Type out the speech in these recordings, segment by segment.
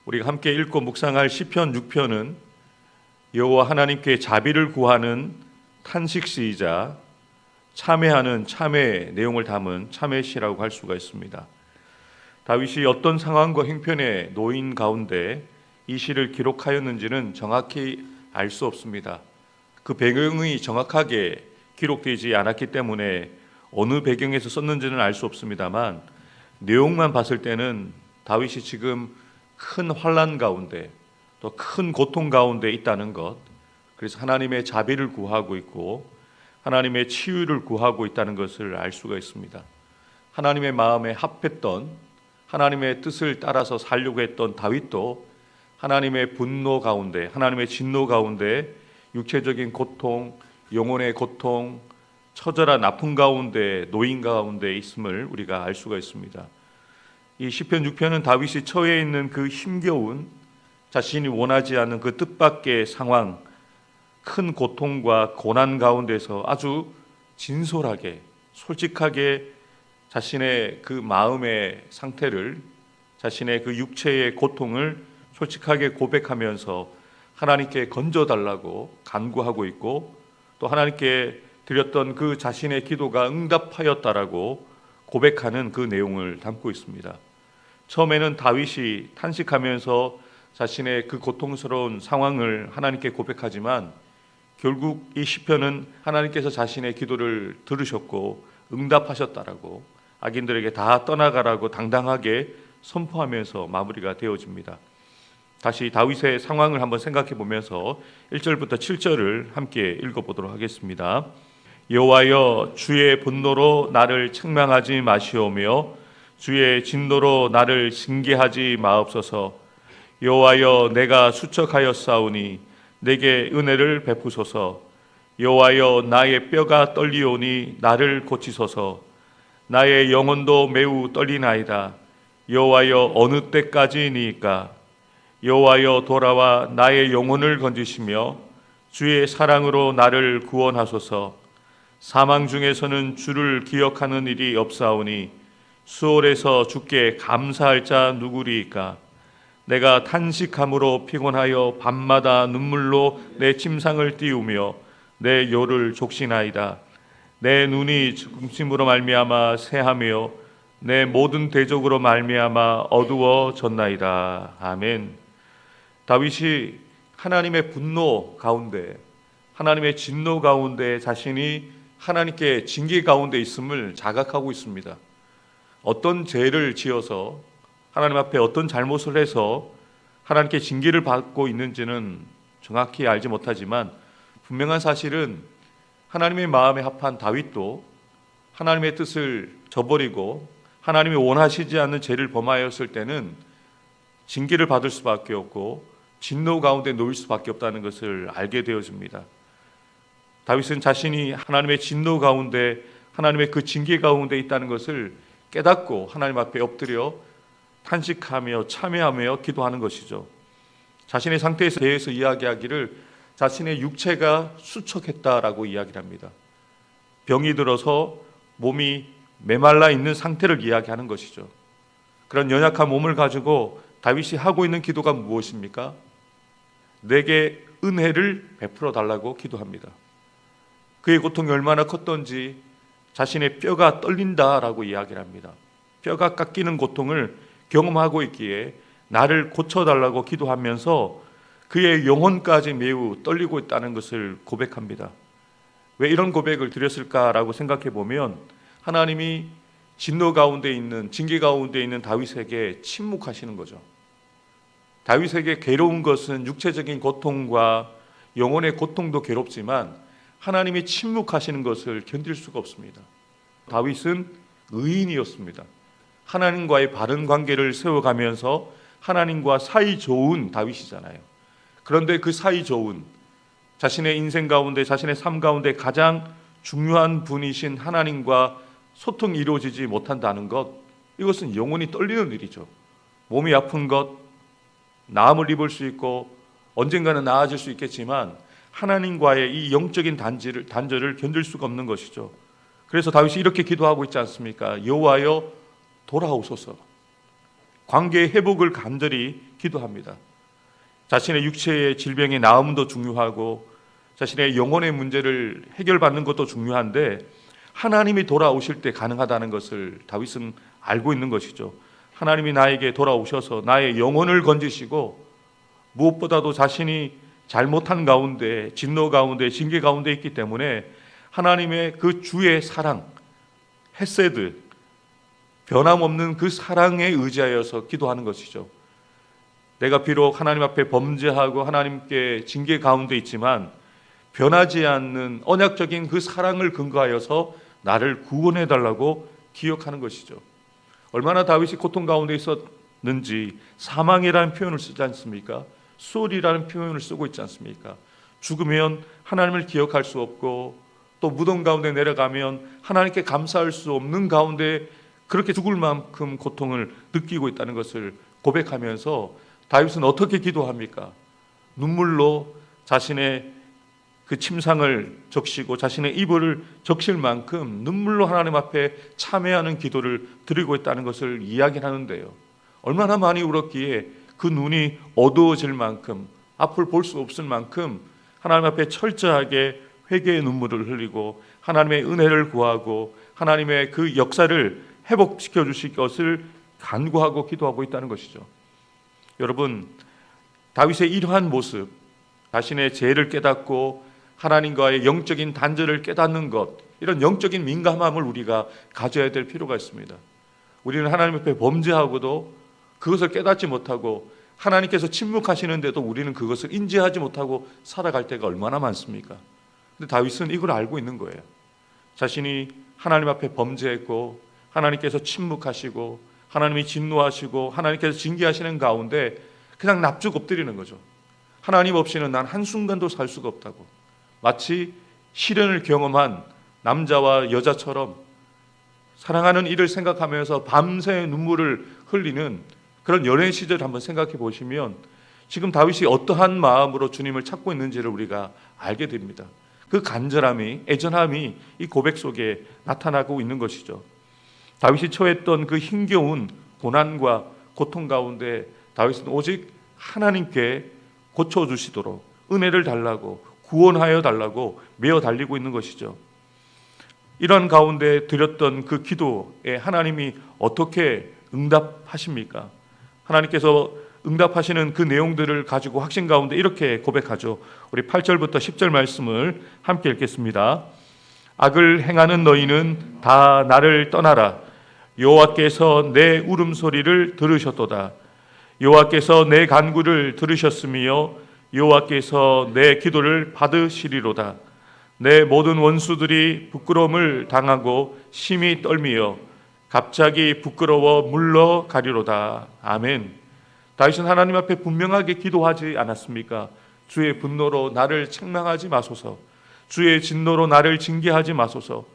우리가 함께 읽고 묵상할 시편 6편은 여호와 하나님께 자비를 구하는 탄식시이자 참회하는 참회의 내용을 담은 참회시라고 할 수가 있습니다. 다윗이 어떤 상황과 형편에 놓인 가운데 이 시를 기록하였는지는 정확히 알 수 없습니다. 그 배경이 정확하게 기록되지 않았기 때문에 어느 배경에서 썼는지는 알 수 없습니다만 내용만 봤을 때는 다윗이 지금 큰 환난 가운데 또 큰 고통 가운데 있다는 것, 그래서 하나님의 자비를 구하고 있고 하나님의 치유를 구하고 있다는 것을 알 수가 있습니다. 하나님의 마음에 합했던, 하나님의 뜻을 따라서 살려고 했던 다윗도 하나님의 분노 가운데, 하나님의 진노 가운데 육체적인 고통, 영혼의 고통, 처절한 아픔 가운데, 노인 가운데 있음을 우리가 알 수가 있습니다. 이 시편 6편은 다윗이 처해 있는 그 힘겨운, 자신이 원하지 않는 그 뜻밖의 상황, 큰 고통과 고난 가운데서 아주 진솔하게, 솔직하게 자신의 그 마음의 상태를, 자신의 그 육체의 고통을 솔직하게 고백하면서 하나님께 건져달라고 간구하고 있고, 또 하나님께 드렸던 그 자신의 기도가 응답하였다라고 고백하는 그 내용을 담고 있습니다. 처음에는 다윗이 탄식하면서 자신의 그 고통스러운 상황을 하나님께 고백하지만 결국 이 시편은 하나님께서 자신의 기도를 들으셨고 응답하셨다라고, 악인들에게 다 떠나가라고 당당하게 선포하면서 마무리가 되어집니다. 다시 다윗의 상황을 한번 생각해 보면서 1절부터 7절을 함께 읽어보도록 하겠습니다. 여호와여, 주의 분노로 나를 책망하지 마시오며 주의 진노로 나를 징계하지 마옵소서. 여호와여, 내가 수척하였사오니 내게 은혜를 베푸소서. 여호와여, 나의 뼈가 떨리오니 나를 고치소서. 나의 영혼도 매우 떨리나이다. 여호와여, 어느 때까지니이까? 여호와여, 돌아와 나의 영혼을 건지시며 주의 사랑으로 나를 구원하소서. 사망 중에서는 주를 기억하는 일이 없사오니 수월에서 주께 감사할 자 누구리이까? 내가 탄식함으로 피곤하여 밤마다 눈물로 내 침상을 띄우며 내 요를 족시나이다. 내 눈이 중심으로 말미암아 새하며 내 모든 대적으로 말미암아 어두워졌나이다. 아멘. 다윗이 하나님의 분노 가운데, 하나님의 진노 가운데 자신이 하나님께 징계 가운데 있음을 자각하고 있습니다. 어떤 죄를 지어서 하나님 앞에 어떤 잘못을 해서 하나님께 징계를 받고 있는지는 정확히 알지 못하지만 분명한 사실은 하나님의 마음에 합한 다윗도 하나님의 뜻을 저버리고 하나님이 원하시지 않는 죄를 범하였을 때는 징계를 받을 수밖에 없고 진노 가운데 놓일 수밖에 없다는 것을 알게 되어집니다. 다윗은 자신이 하나님의 진노 가운데, 하나님의 그 징계 가운데 있다는 것을 깨닫고 하나님 앞에 엎드려 탄식하며 참회하며 기도하는 것이죠. 자신의 상태에 대해서 이야기하기를 자신의 육체가 수척했다라고 이야기를 합니다. 병이 들어서 몸이 메말라 있는 상태를 이야기하는 것이죠. 그런 연약한 몸을 가지고 다윗이 하고 있는 기도가 무엇입니까? 내게 은혜를 베풀어 달라고 기도합니다. 그의 고통이 얼마나 컸던지 자신의 뼈가 떨린다라고 이야기를 합니다. 뼈가 깎이는 고통을 경험하고 있기에 나를 고쳐달라고 기도하면서 그의 영혼까지 매우 떨리고 있다는 것을 고백합니다. 왜 이런 고백을 드렸을까라고 생각해 보면 하나님이 진노 가운데 있는, 징계 가운데 있는 다윗에게 침묵하시는 거죠. 다윗에게 괴로운 것은 육체적인 고통과 영혼의 고통도 괴롭지만 하나님이 침묵하시는 것을 견딜 수가 없습니다. 다윗은 의인이었습니다. 하나님과의 바른 관계를 세워가면서 하나님과 사이 좋은 다윗이잖아요. 그런데 그 사이 좋은, 자신의 인생 가운데, 자신의 삶 가운데 가장 중요한 분이신 하나님과 소통이 이루어지지 못한다는 것, 이것은 영혼이 떨리는 일이죠. 몸이 아픈 것, 나음을 입을 수 있고 언젠가는 나아질 수 있겠지만 하나님과의 이 영적인 단절을 견딜 수가 없는 것이죠. 그래서 다윗이 이렇게 기도하고 있지 않습니까? 여호와여, 돌아오소서. 관계의 회복을 간절히 기도합니다. 자신의 육체의 질병의 나음도 중요하고 자신의 영혼의 문제를 해결받는 것도 중요한데 하나님이 돌아오실 때 가능하다는 것을 다윗은 알고 있는 것이죠. 하나님이 나에게 돌아오셔서 나의 영혼을 건지시고 무엇보다도 자신이 잘못한 가운데, 진노 가운데, 징계 가운데 있기 때문에 하나님의 그 주의 사랑, 헤세드, 변함없는 그 사랑에 의지하여서 기도하는 것이죠. 내가 비록 하나님 앞에 범죄하고 하나님께 징계 가운데 있지만 변하지 않는 언약적인 그 사랑을 근거하여서 나를 구원해 달라고 기억하는 것이죠. 얼마나 다윗이 고통 가운데 있었는지 사망이라는 표현을 쓰지 않습니까? 수월이라는 표현을 쓰고 있지 않습니까? 죽으면 하나님을 기억할 수 없고 또 무덤 가운데 내려가면 하나님께 감사할 수 없는 가운데 그렇게 죽을 만큼 고통을 느끼고 있다는 것을 고백하면서 다윗은 어떻게 기도합니까? 눈물로 자신의 그 침상을 적시고 자신의 이불을 적실 만큼 눈물로 하나님 앞에 참회하는 기도를 드리고 있다는 것을 이야기하는데요. 얼마나 많이 울었기에 그 눈이 어두워질 만큼 앞을 볼 수 없을 만큼 하나님 앞에 철저하게 회개의 눈물을 흘리고 하나님의 은혜를 구하고 하나님의 그 역사를 회복시켜 주실 것을 간구하고 기도하고 있다는 것이죠. 여러분, 다윗의 이러한 모습, 자신의 죄를 깨닫고 하나님과의 영적인 단절을 깨닫는 것, 이런 영적인 민감함을 우리가 가져야 될 필요가 있습니다. 우리는 하나님 앞에 범죄하고도 그것을 깨닫지 못하고 하나님께서 침묵하시는데도 우리는 그것을 인지하지 못하고 살아갈 때가 얼마나 많습니까? 근데 다윗은 이걸 알고 있는 거예요. 자신이 하나님 앞에 범죄했고 하나님께서 침묵하시고 하나님이 진노하시고 하나님께서 징계하시는 가운데 그냥 납죽 엎드리는 거죠. 하나님 없이는 난 한순간도 살 수가 없다고. 마치 시련을 경험한 남자와 여자처럼 사랑하는 이를 생각하면서 밤새 눈물을 흘리는 그런 연애 시절을 한번 생각해 보시면 지금 다윗이 어떠한 마음으로 주님을 찾고 있는지를 우리가 알게 됩니다. 그 간절함이, 애절함이 이 고백 속에 나타나고 있는 것이죠. 다윗이 처했던 그 힘겨운 고난과 고통 가운데 다윗은 오직 하나님께 고쳐주시도록 은혜를 달라고 구원하여 달라고 메어 달리고 있는 것이죠. 이런 가운데 드렸던 그 기도에 하나님이 어떻게 응답하십니까? 하나님께서 응답하시는 그 내용들을 가지고 확신 가운데 이렇게 고백하죠. 우리 8절부터 10절 말씀을 함께 읽겠습니다. 악을 행하는 너희는 다 나를 떠나라. 여호와께서 내 울음소리를 들으셨도다. 여호와께서 내 간구를 들으셨으며 여호와께서 내 기도를 받으시리로다. 내 모든 원수들이 부끄러움을 당하고 심히 떨미어 갑자기 부끄러워 물러가리로다. 아멘. 다윗은 하나님 앞에 분명하게 기도하지 않았습니까? 주의 분노로 나를 책망하지 마소서. 주의 진노로 나를 징계하지 마소서.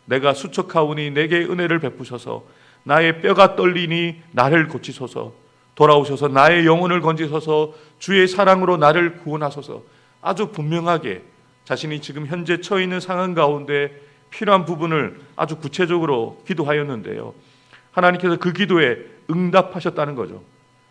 내가 수척하오니 내게 은혜를 베푸셔서 나의 뼈가 떨리니 나를 고치소서. 돌아오셔서 나의 영혼을 건지소서. 주의 사랑으로 나를 구원하소서. 아주 분명하게 자신이 지금 현재 처해 있는 상황 가운데 필요한 부분을 아주 구체적으로 기도하였는데요. 하나님께서 그 기도에 응답하셨다는 거죠.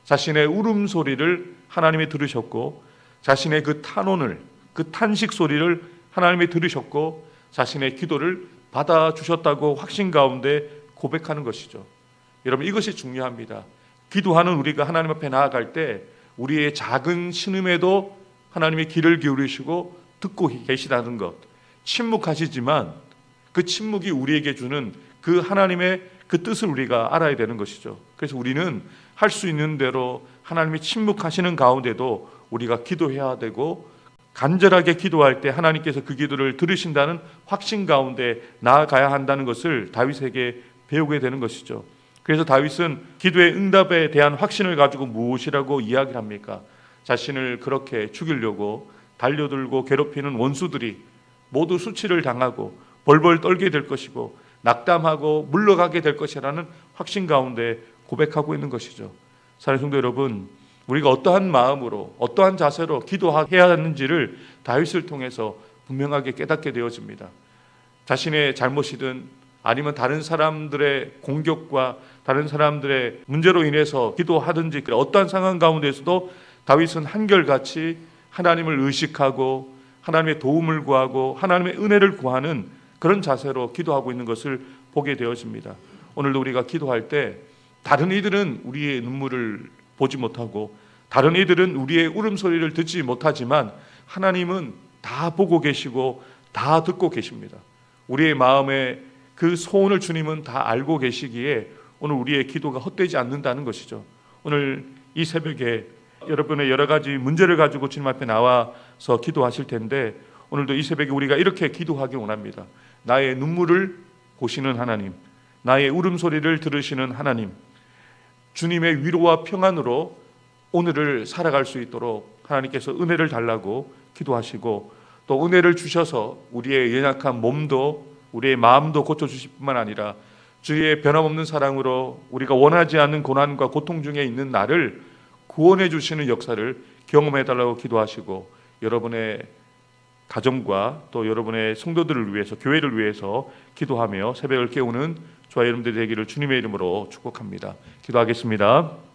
자신의 울음소리를 하나님이 들으셨고 자신의 그 탄원을, 그 탄식 소리를 하나님이 들으셨고 자신의 기도를 받아주셨다고 확신 가운데 고백하는 것이죠. 여러분, 이것이 중요합니다. 기도하는 우리가 하나님 앞에 나아갈 때 우리의 작은 신음에도 하나님이 귀를 기울이시고 듣고 계시다는 것, 침묵하시지만 그 침묵이 우리에게 주는 그 하나님의 그 뜻을 우리가 알아야 되는 것이죠. 그래서 우리는 할 수 있는 대로 하나님이 침묵하시는 가운데도 우리가 기도해야 되고 간절하게 기도할 때 하나님께서 그 기도를 들으신다는 확신 가운데 나아가야 한다는 것을 다윗에게 배우게 되는 것이죠. 그래서 다윗은 기도의 응답에 대한 확신을 가지고 무엇이라고 이야기를 합니까? 자신을 그렇게 죽이려고 달려들고 괴롭히는 원수들이 모두 수치를 당하고 벌벌 떨게 될 것이고 낙담하고 물러가게 될 것이라는 확신 가운데 고백하고 있는 것이죠. 사랑하는 성도 여러분, 우리가 어떠한 마음으로 어떠한 자세로 기도해야 하는지를 다윗을 통해서 분명하게 깨닫게 되어집니다. 자신의 잘못이든 아니면 다른 사람들의 공격과 다른 사람들의 문제로 인해서 기도하든지 어떠한 상황 가운데서도 다윗은 한결같이 하나님을 의식하고 하나님의 도움을 구하고 하나님의 은혜를 구하는 그런 자세로 기도하고 있는 것을 보게 되어집니다. 오늘도 우리가 기도할 때 다른 이들은 우리의 눈물을 보지 못하고 다른 이들은 우리의 울음소리를 듣지 못하지만 하나님은 다 보고 계시고 다 듣고 계십니다. 우리의 마음에 그 소원을 주님은 다 알고 계시기에 오늘 우리의 기도가 헛되지 않는다는 것이죠. 오늘 이 새벽에 여러분의 여러 가지 문제를 가지고 주님 앞에 나와서 기도하실 텐데 오늘도 이 새벽에 우리가 이렇게 기도하기 원합니다. 나의 눈물을 보시는 하나님, 나의 울음소리를 들으시는 하나님, 주님의 위로와 평안으로 오늘을 살아갈 수 있도록 하나님께서 은혜를 달라고 기도하시고 또 은혜를 주셔서 우리의 연약한 몸도 우리의 마음도 고쳐주실 뿐만 아니라 주의 변함없는 사랑으로 우리가 원하지 않는 고난과 고통 중에 있는 나를 구원해 주시는 역사를 경험해 달라고 기도하시고 여러분의 가정과 또 여러분의 성도들을 위해서 교회를 위해서 기도하며 새벽을 깨우는 저와 여러분들이 되기를 주님의 이름으로 축복합니다. 기도하겠습니다.